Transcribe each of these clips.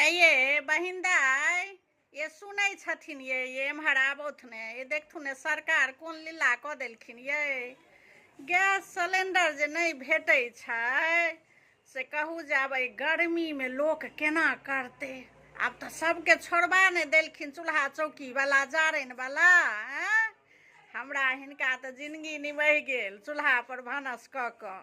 ये बहिन दाई ये सुनै छथिन ये एम्हर आबथुन ये देखथुन सरकार कोन लीला कऽ देलखिन ये गैस सिलेंडर जे नहीं भेटै छै से कहू जे आब एहि गर्मीमे लोक केना करतै। आब तऽ सबके छोड़बा नहि देलखिन चूल्हा चौकीवला जारनिवला। हमरा हिनका तऽ जिंदगी निमहि गेल चूल्हा पर भानस कऽ कऽ।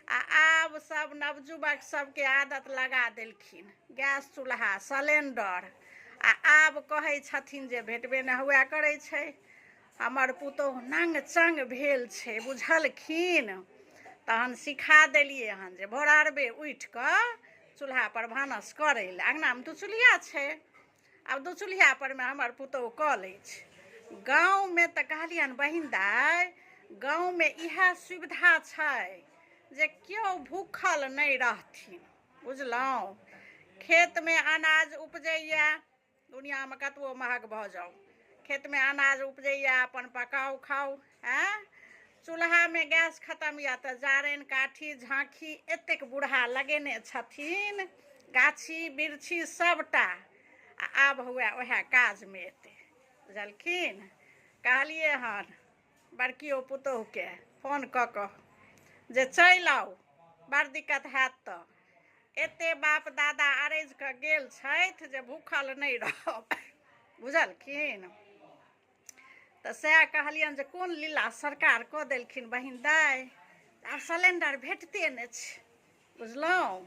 आब सब नवयुवक सबके आदत लगा देलखिन गैस चूल्हा सिलेंडर। आब कहै छथिन जे भेटबे नहि हुए करै छै। हमर पुतोहु नंग चंग भेल छै बुझलखिन। तहन सिखा देलियै हन जे भोरारबे उठि कऽ चूल्हा पर भानस करै लए। अङ्गनामे दू चूल्हिया छै, आब दू चूल्हिया परमे हमर पुतोहु कऽ लै छै। गाँवमे तऽ कहलियनि बहिन दाइ गाँवमे इएह सुविधा छै जे केओ भूखल नहीं रहथिन बुझलहुँ। खेतमे अनाज उपजैया, दुनियामे कतबो महग भऽ जाउ खेतमे अनाज उपजैया अपन पकाउ खाउ। चूल्हामे गैस खत्म यऽ तऽ जारनि काठी झाँखी एतेक बूढ़ा लगेने छथिन गाछी बिरछी सबटा। आब हुए ओएह काजमे एतै बुझलखिन। कहलियै हन बड़कियो पुतोहुके फोन कऽ कऽ जे चलि आउ बड़ दिक्कत हैत तऽ। एते बाप दादा अरैज कऽ गेल छथि जे भूखल नहीं रहब बुझलखिन। तऽ सएह कहलियनि जे कोन लीला सरकार कऽ देलखिन बहिन दाइ। आब सिलेंडर भेटते नहि छै बुझलहुँ।